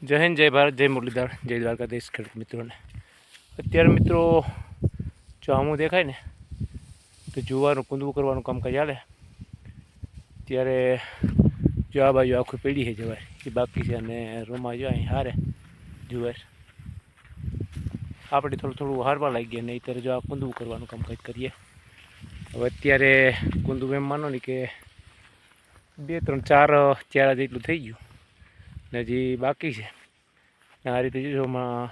જય હિન્દ, જય ભારત, જય મુરલીધર, જય દ્વારકાધીશ ખેડૂત મિત્રોને. અત્યારે મિત્રો ચામું દેખાય ને તો જુવારનું કૂંદવું કરવાનું કામકાજ ચાલે. ત્યારે જો આ બાજુ આખું પેઢી છે જવાર એ બાકી છે અને રોમાં જો અહીં હારે જુવાર આપણે થોડું હારવા લાગી ગયા. નહીં ત્યારે જો આ કૂંદવું કરવાનું કામકાજ કરીએ. હવે અત્યારે કૂંદવું એમ માનો ને કે 2 3 4 ચારા જેટલું થઈ ગયું ને હજી બાકી છે. આ રીતે જોમાં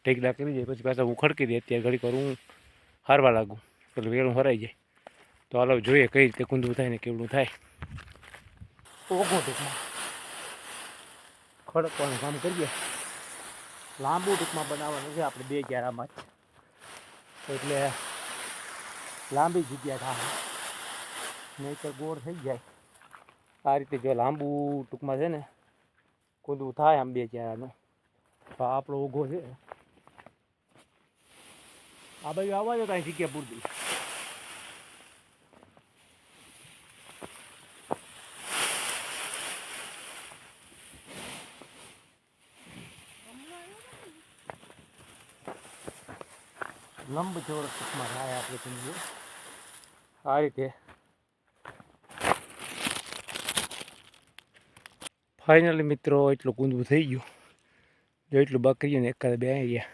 ઢેકડા કરી જાય પછી પાછા હું ખડકી દે. અત્યારે ઘડીક વાર હું હારવા લાગું એટલે વેળું હરાઈ જાય. તો હાલો જોઈએ કઈ રીતે કૂંદવું થાય ને કેવડું થાય. ઓગો ટૂંકમાં ખડકવાનું કામ કરીએ. લાંબુ ટૂંકમાં બનાવવાનું છે આપણે 2 ચારામાં જ, એટલે લાંબી જગ્યા થાય નહીં તો ગોળ થઈ જાય. આ રીતે જો લાંબુ ટૂંકમાં છે ને કૂંદવું થાય આમ 2 ચારાનું. તો આપણો ઊભો છે આ બાજુ આવવા દો કાંઈ જગ્યા પૂરતી. લંબ ચોરસ ટૂંકમાં થાય આપણે કૂંદવું આ રીતે. ફાઇનલી મિત્રો એટલું કૂંદવું થઈ ગયું. જો એટલું બકરીએ ને એકાદ 2 આવી ગયા.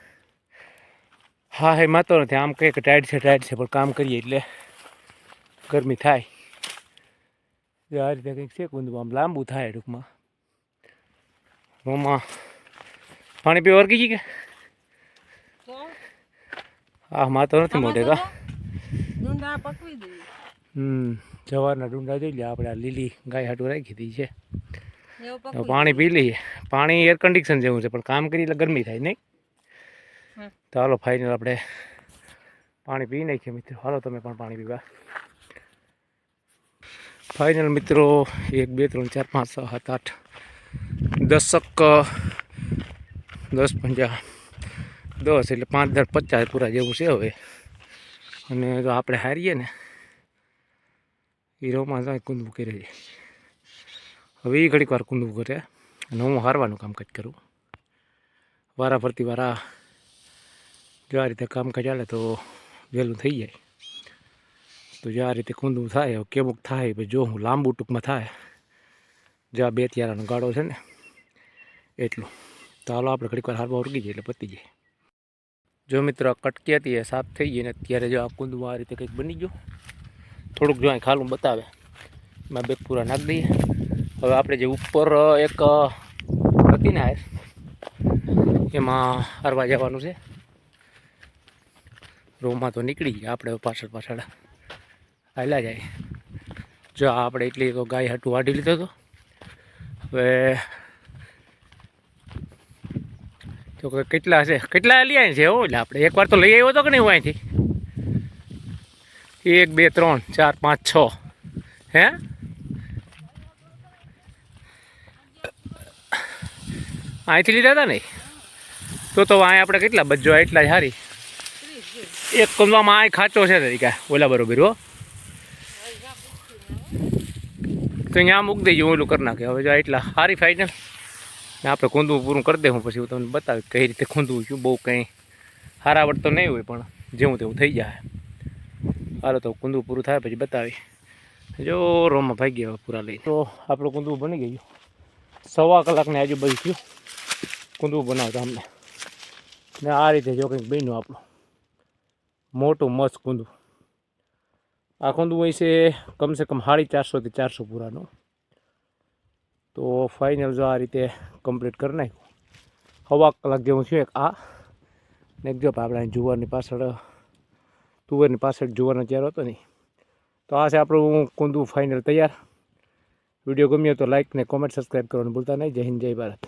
હા હે માતો નથી આમ કંઈક ટાઈટ છે પણ કામ કરીએ એટલે ગરમી થાય. જો આ રીતે કંઈક છે કૂંદવું આમ લાંબુ થાય ટૂંકમાં. રોમાં પાણી પીવા વર્ગી ગઈ કે હા માતો નથી મોઢે કા. જવારના ડુંડા જોઈ લે આપણે. આ લીલી ગાય હાટું રાખી હતી છે. પાણી પી લઈએ. પાણી એર કન્ડિશન જેવું છે પણ કામ કરી એટલે ગરમી થાય નહીં. તો હાલો ફાઇનલ આપણે પાણી પી નાખીએ મિત્રો. હાલો તમે પણ પાણી પીવા. ફાઇનલ મિત્રો 1 2 3 4 5 6 7 8 10 50 10 એટલે 5 10 50 પૂરા જેવું છે હવે. અને જો આપણે હારીએ ને એ રોમાં જાય કૂંદવું કરે છે. હવે એ ઘડીક વાર કૂંદવું કરે અને હું હારવાનું કામકાજ કરું. વારા ફરતી વારા જો આ રીતે કામકાજ ચાલે તો વહેલું થઈ જાય. તો જો આ રીતે કૂંદવું થાય કેવું થાય પછી જો હું લાંબુ ટૂંકમાં થાય. જો આ 2 ચારાનો ગાળો છે ને એટલું. તો હાલો આપણે ઘડીક વાર હારવા ઉરકી જાય એટલે પતી જાય. જો મિત્રો કટકી હતી એ સાફ થઈ ગઈ ને અત્યારે જો આ કૂંદવું આ રીતે કંઈક બની ગયું. થોડુંક જો અહીં ખાલું બતાવે એમાં 2 પૂરા નાખી દઈએ. હવે આપણે જે ઉપર એક હતી ને હાર એમાં હારવા જવાનું છે. રોમાં તો નીકળી ગયા આપણે પાછળ હાલ્યા જાય. જો આપણે એટલી તો ગાય હાટું વાઢી લીધો હતો. હવે તો કેટલા છે કેટલા લઈ આવી છે હો. એટલે આપણે એકવાર તો લઈ આવ્યો હતો કે નહીં હું અહીંથી. 1 2 3 4 5 6 હે અહીંથી લીધા હતા ને. તો અહીં આપણે કેટલા બજો એટલા જ સારી. એક કુંદવામાં આ ખાચો છે તરીકે ઓલા બરોબર હો. તો અહીંયા મૂકી દેજો ઓલું કરી નાખે. હવે જો એટલા સારી ફાઇનલ ને આપણે કૂંદવું પૂરું કરી દે. હું પછી હું તમને બતાવી કઈ રીતે કૂંદવું છું. બહુ કંઈ હારાવટ તો નહીં હોય પણ જેવું તેવું થઈ જાય. હાલો તો કૂંદવું પૂરું થાય પછી બતાવી. જો રોમાં ભાગી ગયા પૂરા લઈને. તો આપણું કૂંદવું બની ગયું. 1.25 કલાકની આજુબાજુ થયું કૂંદવું બનાવતા અમને. ને આ રીતે જો કંઈક બન્યું આપણું મોટું મસ્ત કૂંદવું. આ કૂંદવું હોય છે કમસે કમ 450 થી 400 પૂરાનું. તો ફાઇનલ જો આ રીતે કમ્પ્લીટ કરી નાખ્યું. 1.25 કલાક જેવું છે આ. ને જો આપણે જુવારની પાછળ તુવેરની પાછળ જુવારનો ચારો હતો નહીં. તો આ છે આપણું કૂંદવું ફાઇનલ તૈયાર. વિડીયો ગમ્યો તો લાઇક ને કોમેન્ટ સબસ્ક્રાઈબ કરવાનું ભૂલતા નહીં. જય હિન્દ, જય ભારત.